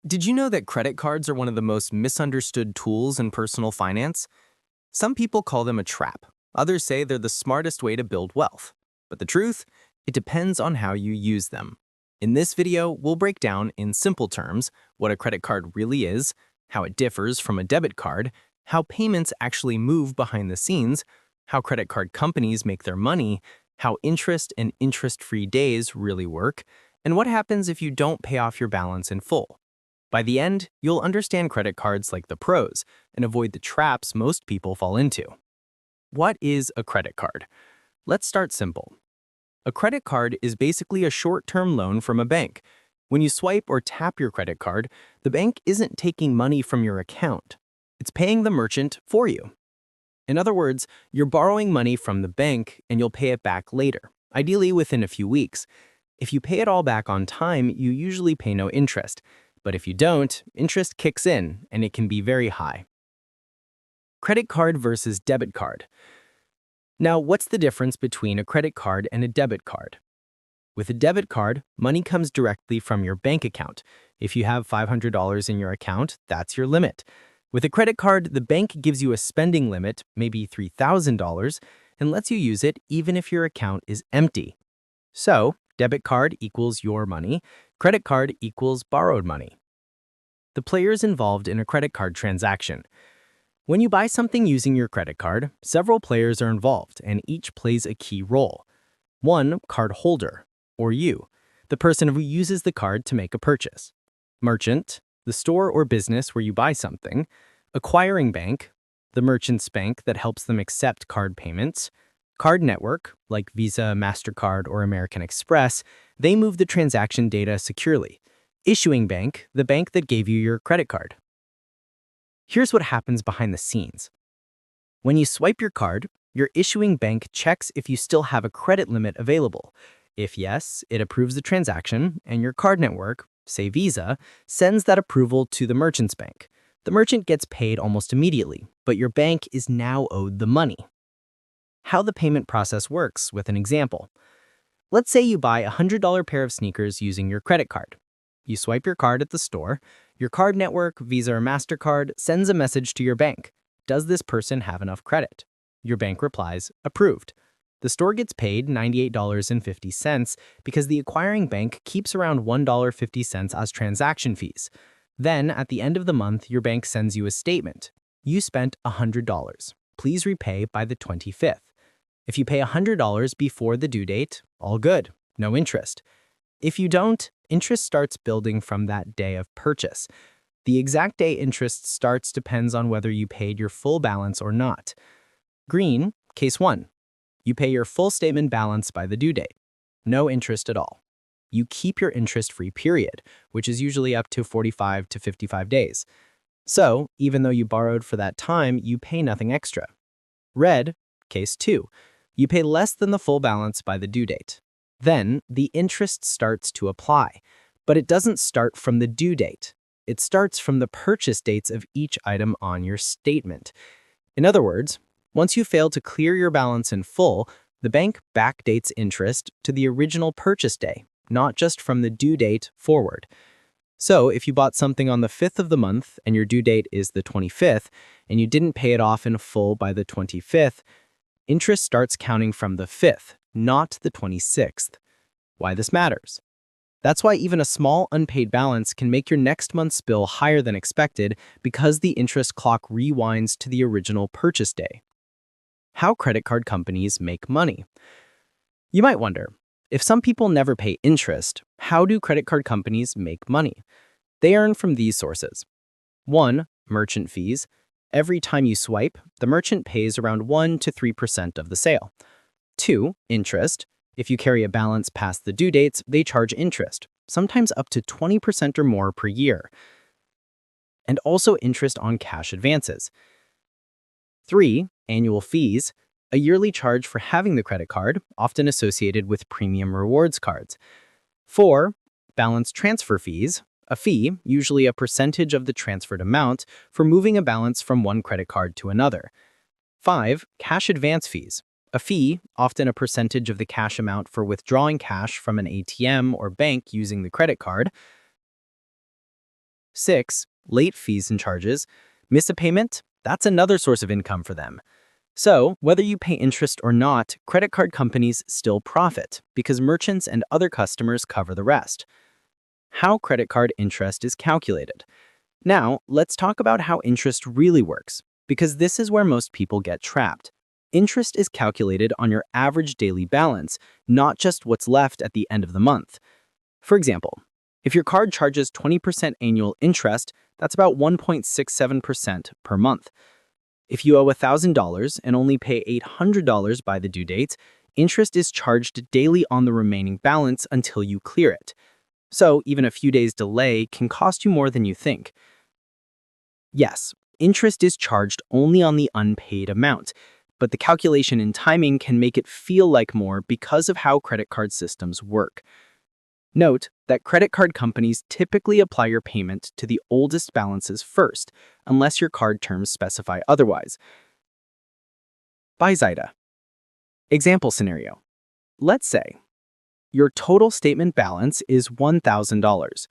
Did you know that credit cards are one of the most misunderstood tools in personal finance? Some people call them a trap. Others say they're the smartest way to build wealth. But the truth? It depends on how you use them. In this video, we'll break down in simple terms what a credit card really is, how it differs from a debit card, how payments actually move behind the scenes, how credit card companies make their money, how interest and interest-free days really work, and what happens if you don't pay off your balance in full. By the end, you'll understand credit cards like the pros and avoid the traps most people fall into. What is a credit card? Let's start simple. A credit card is basically a short-term loan from a bank. When you swipe or tap your credit card, the bank isn't taking money from your account. It's paying the merchant for you. In other words, you're borrowing money from the bank and you'll pay it back later, ideally within a few weeks. If you pay it all back on time, you usually pay no interest. But if you don't, interest kicks in, and it can be very high. Credit card versus debit card. Now, what's the difference between a credit card and a debit card? With a debit card, money comes directly from your bank account. If you have $500 in your account, that's your limit. With a credit card, the bank gives you a spending limit, maybe $3,000, and lets you use it even if your account is empty. So, debit card equals your money, credit card equals borrowed money. The players involved in a credit card transaction. When you buy something using your credit card, several players are involved and each plays a key role. One, card holder, or you, the person who uses the card to make a purchase. Merchant, the store or business where you buy something. Acquiring bank, the merchant's bank that helps them accept card payments. Card network, like Visa, MasterCard, or American Express, they move the transaction data securely. Issuing bank, the bank that gave you your credit card. Here's what happens behind the scenes. When you swipe your card, your issuing bank checks if you still have a credit limit available. If yes, it approves the transaction, and your card network, say Visa, sends that approval to the merchant's bank. The merchant gets paid almost immediately, but your bank is now owed the money. How the payment process works with an example. Let's say you buy a $100 pair of sneakers using your credit card. You swipe your card at the store. Your card network, Visa or MasterCard, sends a message to your bank. Does this person have enough credit? Your bank replies, approved. The store gets paid $98.50 because the acquiring bank keeps around $1.50 as transaction fees. Then, at the end of the month, your bank sends you a statement. You spent $100. Please repay by the 25th. If you pay $100 before the due date, all good, no interest. If you don't, interest starts building from that day of purchase. The exact day interest starts depends on whether you paid your full balance or not. Green, case 1. You pay your full statement balance by the due date. No interest at all. You keep your interest-free period, which is usually up to 45 to 55 days. So, even though you borrowed for that time, you pay nothing extra. Red, case 2. You pay less than the full balance by the due date. Then, the interest starts to apply, but it doesn't start from the due date. It starts from the purchase dates of each item on your statement. In other words, once you fail to clear your balance in full, the bank backdates interest to the original purchase day, not just from the due date forward. So, if you bought something on the 5th of the month and your due date is the 25th, and you didn't pay it off in full by the 25th, interest starts counting from the 5th, not the 26th. Why this matters? That's why even a small unpaid balance can make your next month's bill higher than expected because the interest clock rewinds to the original purchase day. How credit card companies make money. You might wonder, if some people never pay interest, how do credit card companies make money? They earn from these sources. 1. Merchant fees. Every time you swipe, the merchant pays around 1 to 3% of the sale. 2. Interest. If you carry a balance past the due dates, they charge interest, sometimes up to 20% or more per year. And also interest on cash advances. 3. Annual fees. A yearly charge for having the credit card, often associated with premium rewards cards. 4. Balance transfer fees. A fee, usually a percentage of the transferred amount, for moving a balance from one credit card to another. 5. Cash advance fees. A fee, often a percentage of the cash amount for withdrawing cash from an ATM or bank using the credit card. 6. Late fees and charges. Miss a payment? That's another source of income for them. So, whether you pay interest or not, credit card companies still profit because merchants and other customers cover the rest. How credit card interest is calculated. Now, let's talk about how interest really works, because this is where most people get trapped. Interest is calculated on your average daily balance, not just what's left at the end of the month. For example, if your card charges 20% annual interest, that's about 1.67% per month. If you owe $1,000 and only pay $800 by the due date, interest is charged daily on the remaining balance until you clear it. So even a few days' delay can cost you more than you think. Yes, interest is charged only on the unpaid amount, but the calculation and timing can make it feel like more because of how credit card systems work. Note that credit card companies typically apply your payment to the oldest balances first, unless your card terms specify otherwise. By Zaida. Example scenario. Let's say your total statement balance is $1,000.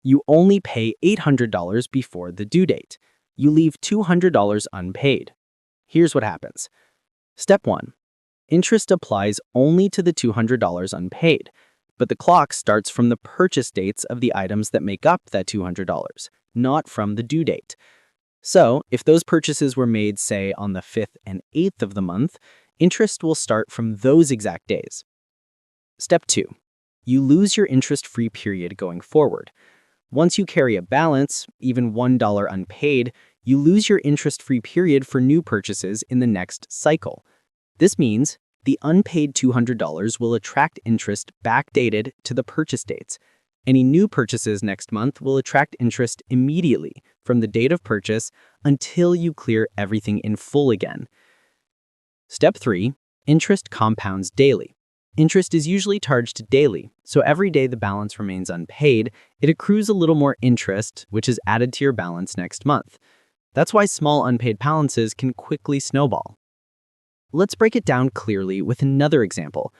You only pay $800 before the due date. You leave $200 unpaid. Here's what happens. Step 1. Interest applies only to the $200 unpaid, but the clock starts from the purchase dates of the items that make up that $200, not from the due date. So, if those purchases were made, say, on the 5th and 8th of the month, interest will start from those exact days. Step 2. You lose your interest-free period going forward. Once you carry a balance, even $1 unpaid, you lose your interest-free period for new purchases in the next cycle. This means the unpaid $200 will attract interest backdated to the purchase dates. Any new purchases next month will attract interest immediately from the date of purchase until you clear everything in full again. Step 3. Interest compounds daily. Interest is usually charged daily, so every day the balance remains unpaid, it accrues a little more interest, which is added to your balance next month. That's why small unpaid balances can quickly snowball. Let's break it down clearly with another example.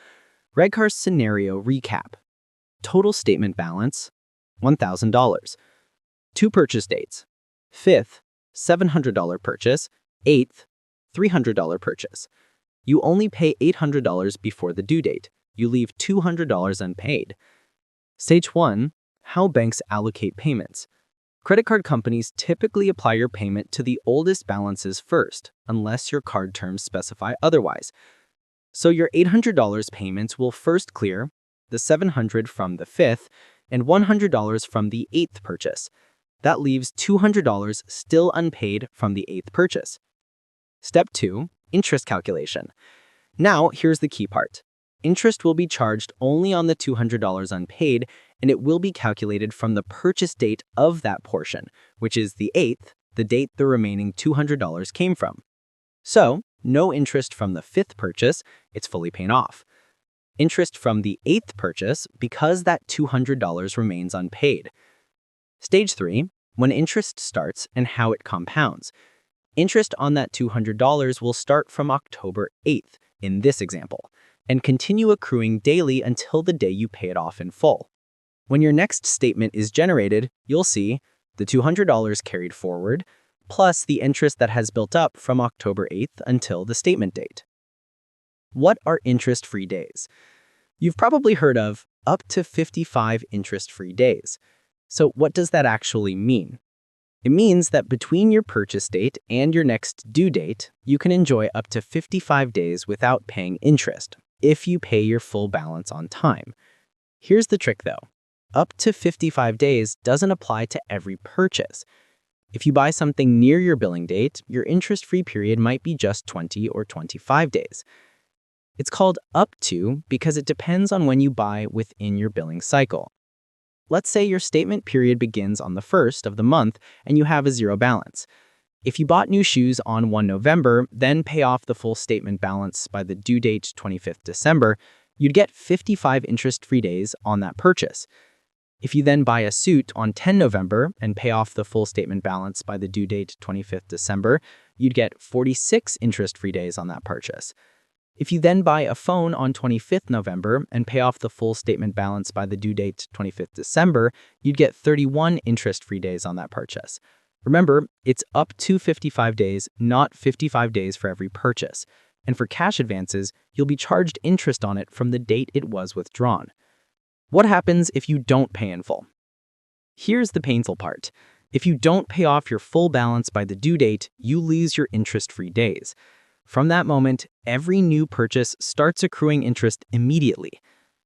Redcar's scenario recap. Total statement balance, $1,000. 2 purchase dates. 5th, $700 purchase. 8th, $300 purchase. You only pay $800 before the due date. You leave $200 unpaid. Stage 1. How banks allocate payments. Credit card companies typically apply your payment to the oldest balances first, unless your card terms specify otherwise. So your $800 payments will first clear, the $700 from the 5th, and $100 from the 8th purchase. That leaves $200 still unpaid from the 8th purchase. Step 2. Interest calculation. Now, here's the key part. Interest will be charged only on the $200 unpaid, and it will be calculated from the purchase date of that portion, which is the 8th, the date the remaining $200 came from. So, no interest from the 5th purchase, it's fully paid off. Interest from the 8th purchase because that $200 remains unpaid. Stage 3. When interest starts and how it compounds. Interest on that $200 will start from October 8th in this example, and continue accruing daily until the day you pay it off in full. When your next statement is generated, you'll see the $200 carried forward, plus the interest that has built up from October 8th until the statement date. What are interest-free days? You've probably heard of up to 55 interest-free days. So what does that actually mean? It means that between your purchase date and your next due date, you can enjoy up to 55 days without paying interest, if you pay your full balance on time. Here's the trick though. Up to 55 days doesn't apply to every purchase. If you buy something near your billing date, your interest-free period might be just 20 or 25 days. It's called up to because it depends on when you buy within your billing cycle. Let's say your statement period begins on the 1st of the month and you have a zero balance. If you bought new shoes on 1 November, then pay off the full statement balance by the due date 25th December, you'd get 55 interest-free days on that purchase. If you then buy a suit on 10 November and pay off the full statement balance by the due date 25th December, you'd get 46 interest-free days on that purchase. If you then buy a phone on 25th November and pay off the full statement balance by the due date 25th December, you'd get 31 interest-free days on that purchase. Remember, it's up to 55 days, not 55 days for every purchase. And for cash advances, you'll be charged interest on it from the date it was withdrawn. What happens if you don't pay in full? Here's the painful part. If you don't pay off your full balance by the due date, you lose your interest-free days. From that moment, every new purchase starts accruing interest immediately.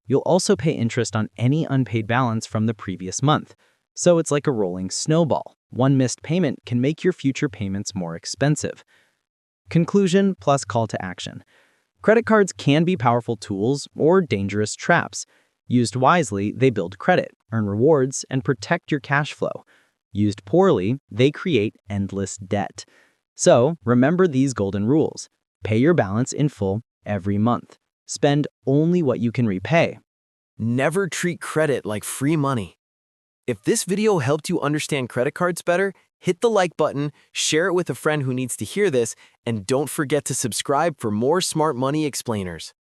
You'll also pay interest on any unpaid balance from the previous month. So it's like a rolling snowball. One missed payment can make your future payments more expensive. Conclusion plus call to action. Credit cards can be powerful tools or dangerous traps. Used wisely, they build credit, earn rewards, and protect your cash flow. Used poorly, they create endless debt. So, remember these golden rules. Pay your balance in full every month. Spend only what you can repay. Never treat credit like free money. If this video helped you understand credit cards better, hit the like button, share it with a friend who needs to hear this, and don't forget to subscribe for more smart money explainers.